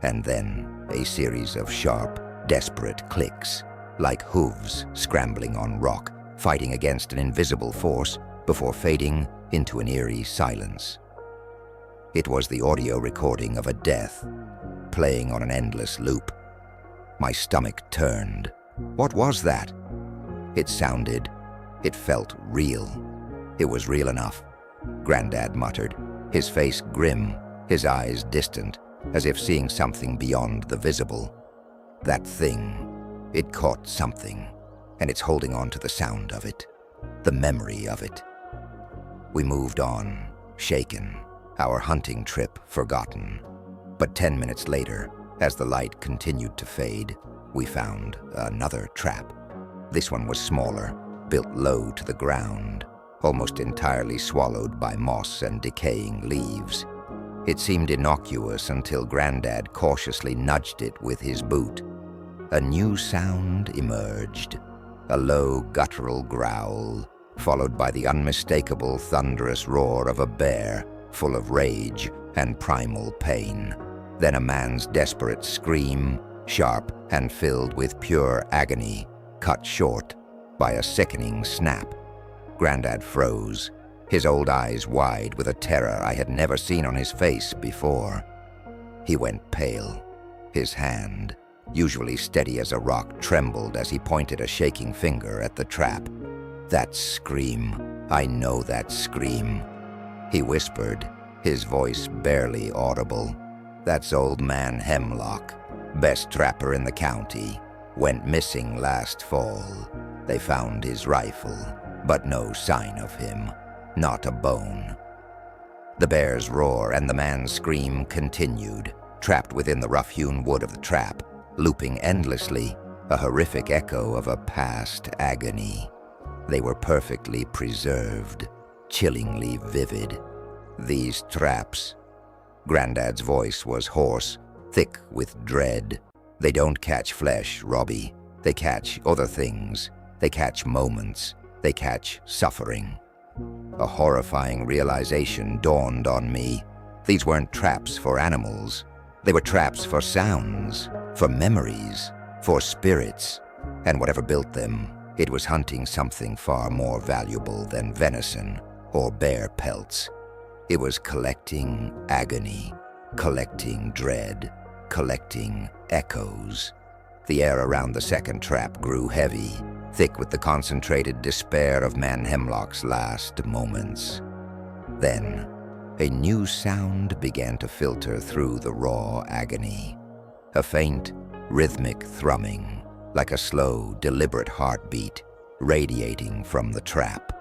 And then a series of sharp, desperate clicks, like hooves scrambling on rock, fighting against an invisible force before fading into an eerie silence. It was the audio recording of a death, playing on an endless loop. My stomach turned. What was that? It felt real. It was real enough, Grandad muttered, his face grim, his eyes distant, as if seeing something beyond the visible. That thing, it caught something, and it's holding on to the sound of it, the memory of it. We moved on, shaken, our hunting trip forgotten. But 10 minutes later, as the light continued to fade, we found another trap. This one was smaller, built low to the ground, almost entirely swallowed by moss and decaying leaves. It seemed innocuous until Grandad cautiously nudged it with his boot. A new sound emerged, a low guttural growl, followed by the unmistakable thunderous roar of a bear, full of rage and primal pain. Then a man's desperate scream, sharp and filled with pure agony, cut short by a sickening snap. Grandad froze, his old eyes wide with a terror I had never seen on his face before. He went pale. His hand, usually steady as a rock, trembled as he pointed a shaking finger at the trap. "That scream, I know that scream," he whispered, his voice barely audible. "That's old man Hemlock, best trapper in the county. Went missing last fall. They found his rifle, but no sign of him, not a bone." The bear's roar and the man's scream continued, trapped within the rough-hewn wood of the trap, looping endlessly, a horrific echo of a past agony. They were perfectly preserved, chillingly vivid. These traps. Grandad's voice was hoarse, thick with dread. They don't catch flesh, Robbie. They catch other things. They catch moments. They catch suffering. A horrifying realization dawned on me. These weren't traps for animals. They were traps for sounds, for memories, for spirits. And whatever built them, it was hunting something far more valuable than venison or bear pelts. It was collecting agony, collecting dread, collecting echoes. The air around the second trap grew heavy, thick with the concentrated despair of Man Hemlock's last moments. Then, a new sound began to filter through the raw agony. A faint, rhythmic thrumming, like a slow, deliberate heartbeat, radiating from the trap.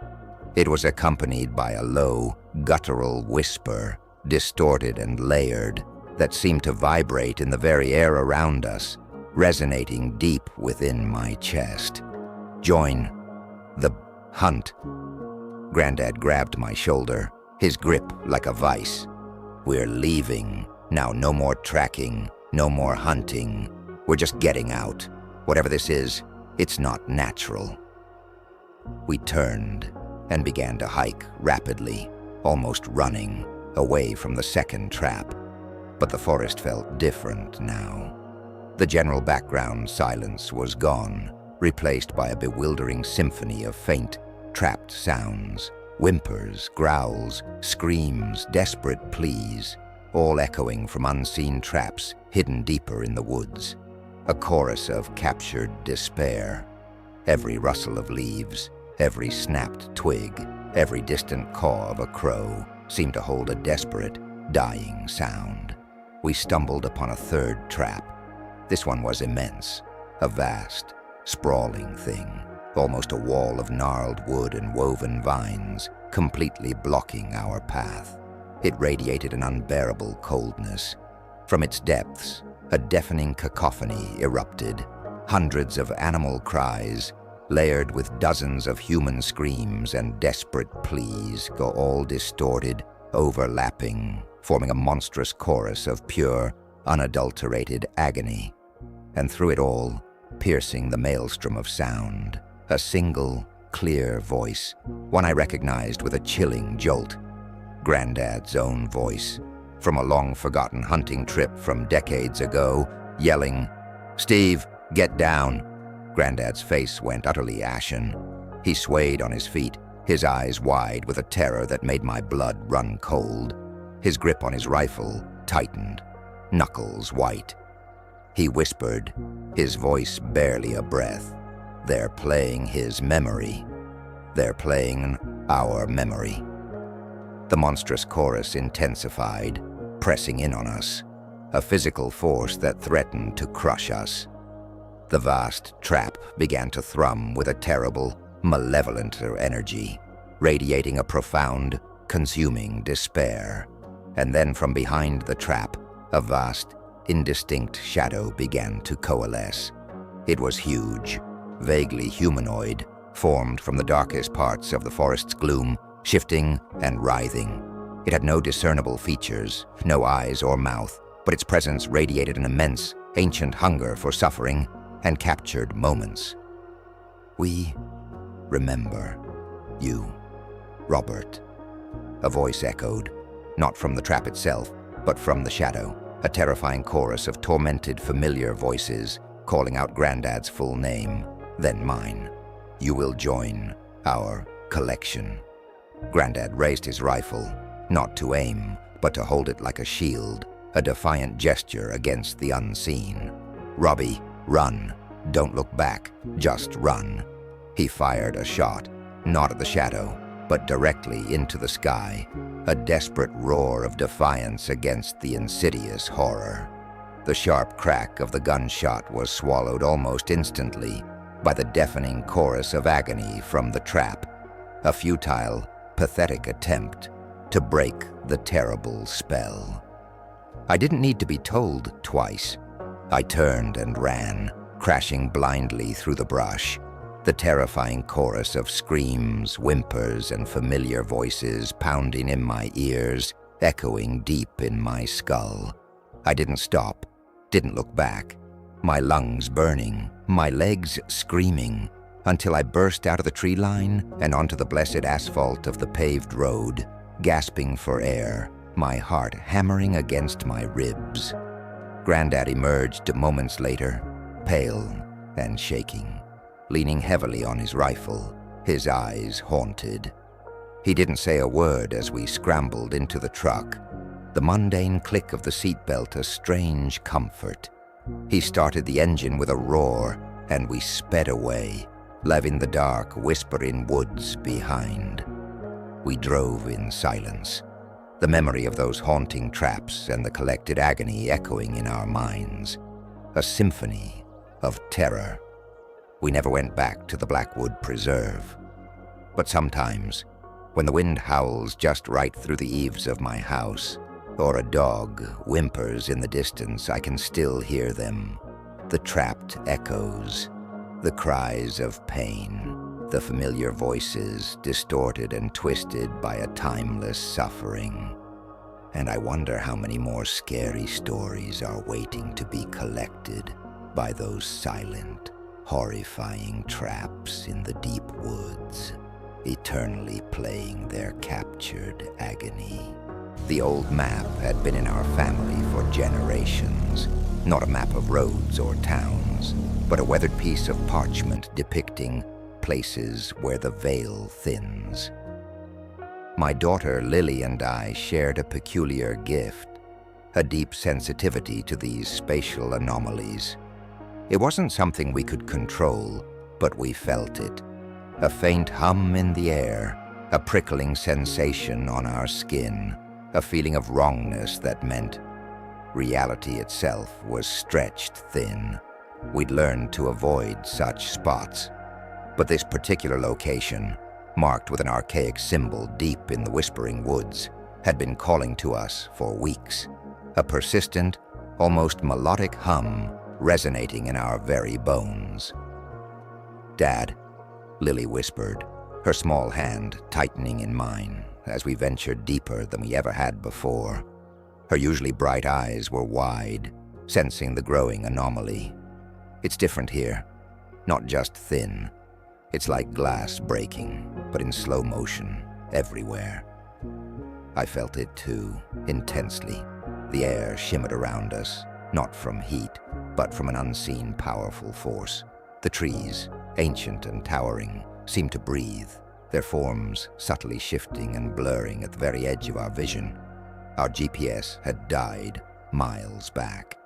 It was accompanied by a low, guttural whisper, distorted and layered, that seemed to vibrate in the very air around us, resonating deep within my chest. Join the hunt. Granddad grabbed my shoulder, his grip like a vice. We're leaving. Now no more tracking, no more hunting. We're just getting out. Whatever this is, it's not natural. We turned and began to hike rapidly, almost running, away from the second trap. But the forest felt different now. The general background silence was gone, replaced by a bewildering symphony of faint, trapped sounds, whimpers, growls, screams, desperate pleas, all echoing from unseen traps hidden deeper in the woods. A chorus of captured despair. Every rustle of leaves, every snapped twig, every distant caw of a crow seemed to hold a desperate, dying sound. We stumbled upon a third trap. This one was immense, a vast, sprawling thing, almost a wall of gnarled wood and woven vines, completely blocking our path. It radiated an unbearable coldness. From its depths, a deafening cacophony erupted, hundreds of animal cries, layered with dozens of human screams and desperate pleas, go all distorted, overlapping, forming a monstrous chorus of pure, unadulterated agony. And through it all, piercing the maelstrom of sound, a single, clear voice, one I recognized with a chilling jolt. Granddad's own voice, from a long-forgotten hunting trip from decades ago, yelling, "Steve, get down!" Granddad's face went utterly ashen. He swayed on his feet, his eyes wide with a terror that made my blood run cold. His grip on his rifle tightened, knuckles white. He whispered, his voice barely a breath, "They're playing his memory. They're playing our memory." The monstrous chorus intensified, pressing in on us, a physical force that threatened to crush us. The vast trap began to thrum with a terrible, malevolent energy, radiating a profound, consuming despair. And then from behind the trap, a vast, indistinct shadow began to coalesce. It was huge, vaguely humanoid, formed from the darkest parts of the forest's gloom, shifting and writhing. It had no discernible features, no eyes or mouth, but its presence radiated an immense, ancient hunger for suffering and captured moments. "We remember you, Robert," a voice echoed, not from the trap itself, but from the shadow, a terrifying chorus of tormented familiar voices calling out Granddad's full name, then mine. "You will join our collection." Granddad raised his rifle, not to aim, but to hold it like a shield, a defiant gesture against the unseen. "Robbie, run. Don't look back, just run." He fired a shot, not at the shadow, but directly into the sky, a desperate roar of defiance against the insidious horror. The sharp crack of the gunshot was swallowed almost instantly by the deafening chorus of agony from the trap, a futile, pathetic attempt to break the terrible spell. I didn't need to be told twice. I turned and ran, crashing blindly through the brush, the terrifying chorus of screams, whimpers, and familiar voices pounding in my ears, echoing deep in my skull. I didn't stop. Didn't look back, my lungs burning, my legs screaming, until I burst out of the tree line and onto the blessed asphalt of the paved road, gasping for air, my heart hammering against my ribs. Granddad emerged moments later, pale and shaking, leaning heavily on his rifle, his eyes haunted. He didn't say a word as we scrambled into the truck, the mundane click of the seatbelt a strange comfort. He started the engine with a roar, and we sped away, leaving the dark, whispering woods behind. We drove in silence, the memory of those haunting traps and the collected agony echoing in our minds, a symphony of terror. We never went back to the Blackwood Preserve. But sometimes, when the wind howls just right through the eaves of my house, or a dog whimpers in the distance, I can still hear them, the trapped echoes, the cries of pain, the familiar voices distorted and twisted by a timeless suffering. And I wonder how many more scary stories are waiting to be collected by those silent, horrifying traps in the deep woods, eternally playing their captured agony. The old map had been in our family for generations, not a map of roads or towns, but a weathered piece of parchment depicting places where the veil thins. My daughter Lily and I shared a peculiar gift, a deep sensitivity to these spatial anomalies. It wasn't something we could control, but we felt it. A faint hum in the air, a prickling sensation on our skin, a feeling of wrongness that meant reality itself was stretched thin. We'd learned to avoid such spots. But this particular location, marked with an archaic symbol deep in the whispering woods, had been calling to us for weeks. A persistent, almost melodic hum resonating in our very bones. "Dad," Lily whispered, her small hand tightening in mine as we ventured deeper than we ever had before. Her usually bright eyes were wide, sensing the growing anomaly. "It's different here, not just thin. It's like glass breaking, but in slow motion, everywhere." I felt it too, intensely. The air shimmered around us, not from heat, but from an unseen powerful force. The trees, ancient and towering, seemed to breathe, their forms subtly shifting and blurring at the very edge of our vision. Our GPS had died miles back,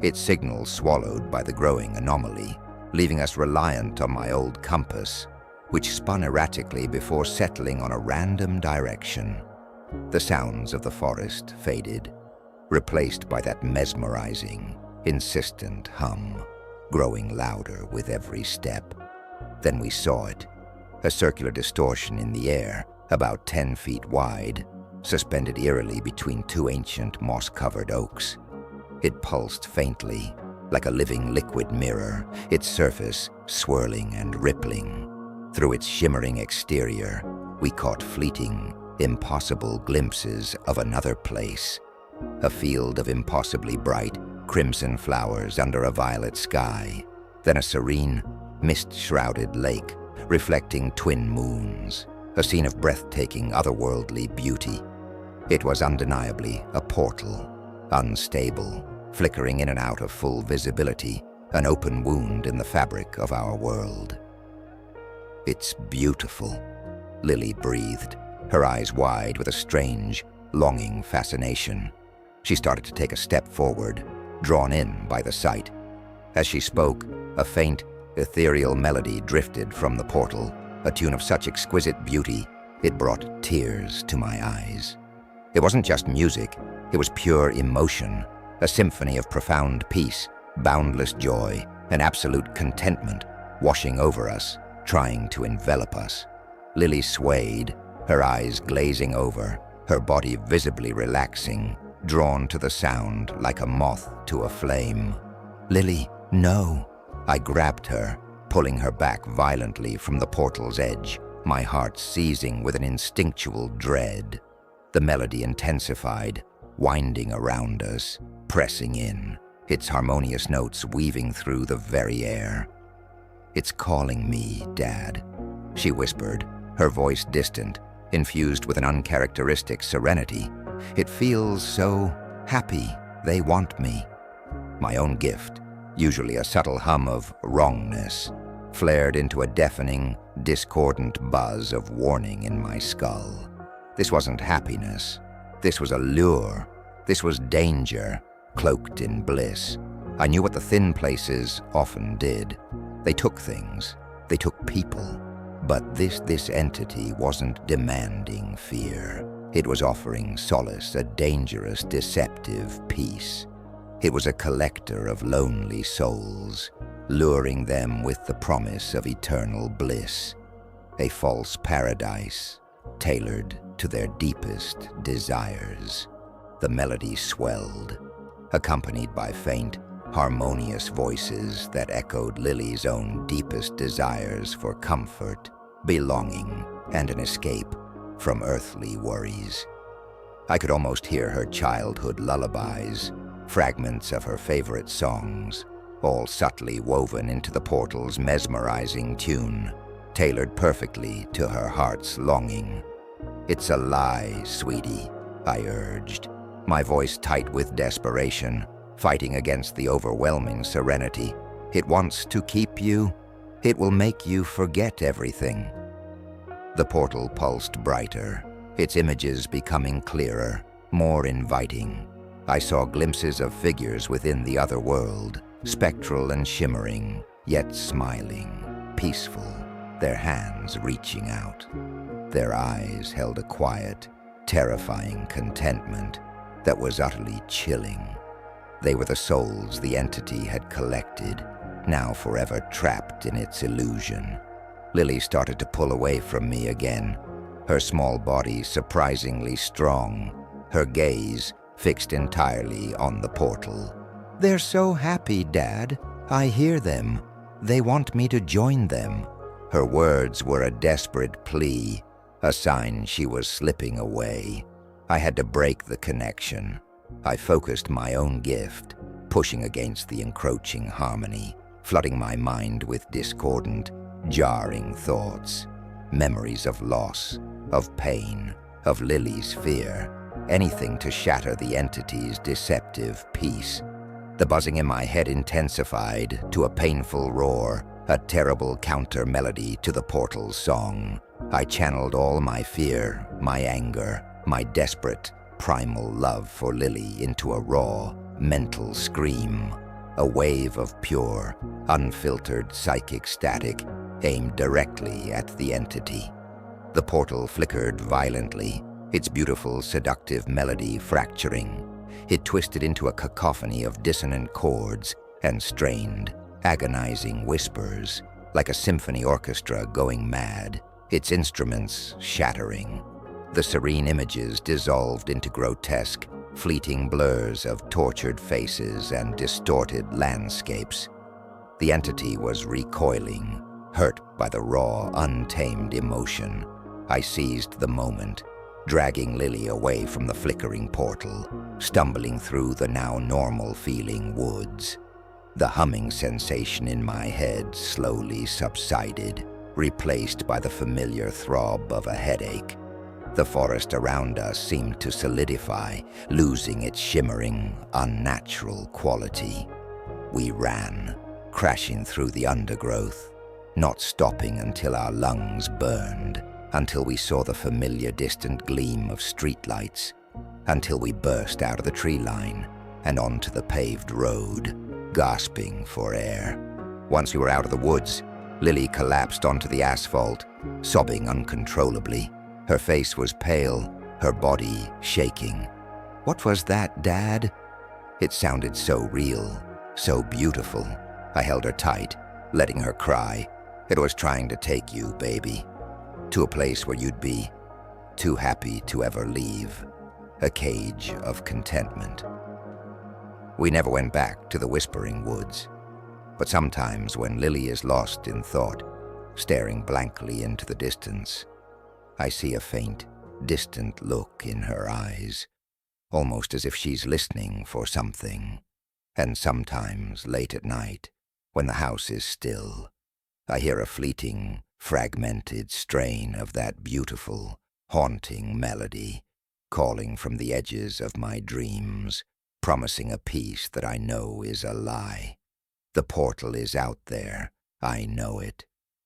its signal swallowed by the growing anomaly, leaving us reliant on my old compass, which spun erratically before settling on a random direction. The sounds of the forest faded, replaced by that mesmerizing, insistent hum, growing louder with every step. Then we saw it, a circular distortion in the air, about 10 feet wide, suspended eerily between two ancient moss-covered oaks. It pulsed faintly, like a living liquid mirror, its surface swirling and rippling. Through its shimmering exterior, we caught fleeting, impossible glimpses of another place, a field of impossibly bright, crimson flowers under a violet sky, then a serene, mist-shrouded lake, reflecting twin moons, a scene of breathtaking, otherworldly beauty. It was undeniably a portal, unstable, flickering in and out of full visibility, an open wound in the fabric of our world. "It's beautiful," Lily breathed, her eyes wide with a strange, longing fascination. She started to take a step forward, drawn in by the sight. As she spoke, a faint, ethereal melody drifted from the portal, a tune of such exquisite beauty, it brought tears to my eyes. It wasn't just music, it was pure emotion, a symphony of profound peace, boundless joy, and absolute contentment washing over us, trying to envelop us. Lily swayed, her eyes glazing over, her body visibly relaxing, drawn to the sound like a moth to a flame. "Lily, no!" I grabbed her, pulling her back violently from the portal's edge, my heart seizing with an instinctual dread. The melody intensified, winding around us, pressing in, its harmonious notes weaving through the very air. "It's calling me, Dad," she whispered, her voice distant, infused with an uncharacteristic serenity. "It feels so happy they want me." My own gift, usually a subtle hum of wrongness, flared into a deafening, discordant buzz of warning in my skull. This wasn't happiness. This was a lure. This was danger, cloaked in bliss. I knew what the thin places often did. They took things. They took people. But this entity wasn't demanding fear. It was offering solace, a dangerous, deceptive peace. It was a collector of lonely souls, luring them with the promise of eternal bliss, a false paradise tailored to their deepest desires. The melody swelled, accompanied by faint, harmonious voices that echoed Lily's own deepest desires for comfort, belonging, and an escape from earthly worries. I could almost hear her childhood lullabies, fragments of her favorite songs, all subtly woven into the portal's mesmerizing tune, tailored perfectly to her heart's longing. "It's a lie, sweetie," I urged, my voice tight with desperation, fighting against the overwhelming serenity. "It wants to keep you. It will make you forget everything." The portal pulsed brighter, its images becoming clearer, more inviting. I saw glimpses of figures within the other world, spectral and shimmering, yet smiling, peaceful, their hands reaching out. Their eyes held a quiet, terrifying contentment that was utterly chilling. They were the souls the entity had collected, now forever trapped in its illusion. Lily started to pull away from me again, her small body surprisingly strong, her gaze fixed entirely on the portal. "They're so happy, Dad. I hear them. They want me to join them." Her words were a desperate plea, a sign she was slipping away. I had to break the connection. I focused my own gift, pushing against the encroaching harmony, flooding my mind with discordant, jarring thoughts, memories of loss, of pain, of Lily's fear, anything to shatter the entity's deceptive peace. The buzzing in my head intensified to a painful roar, a terrible counter-melody to the portal's song. I channeled all my fear, my anger, my desperate, primal love for Lily into a raw, mental scream, a wave of pure, unfiltered psychic static aimed directly at the entity. The portal flickered violently, its beautiful, seductive melody fracturing. It twisted into a cacophony of dissonant chords and strained, agonizing whispers, like a symphony orchestra going mad, its instruments shattering. The serene images dissolved into grotesque, fleeting blurs of tortured faces and distorted landscapes. The entity was recoiling, hurt by the raw, untamed emotion. I seized the moment, dragging Lily away from the flickering portal, stumbling through the now normal-feeling woods. The humming sensation in my head slowly subsided, replaced by the familiar throb of a headache. The forest around us seemed to solidify, losing its shimmering, unnatural quality. We ran, crashing through the undergrowth, not stopping until our lungs burned, until we saw the familiar distant gleam of streetlights, until we burst out of the tree line and onto the paved road, gasping for air. Once we were out of the woods, Lily collapsed onto the asphalt, sobbing uncontrollably. Her face was pale, her body shaking. "What was that, Dad?" It sounded so real, so beautiful. I held her tight, letting her cry. "It was trying to take you, baby, to a place where you'd be too happy to ever leave, a cage of contentment." We never went back to the Whispering Woods, but sometimes when Lily is lost in thought, staring blankly into the distance, I see a faint, distant look in her eyes, almost as if she's listening for something. And sometimes, late at night, when the house is still, I hear a fleeting, fragmented strain of that beautiful, haunting melody, calling from the edges of my dreams, promising a peace that I know is a lie. The portal is out there, I know it,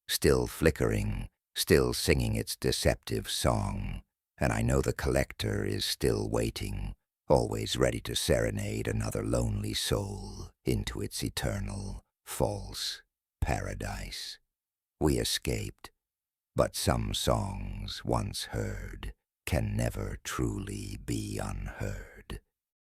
still flickering, still singing its deceptive song, and I know the collector is still waiting, always ready to serenade another lonely soul into its eternal, false paradise. We escaped, but some songs once heard can never truly be unheard.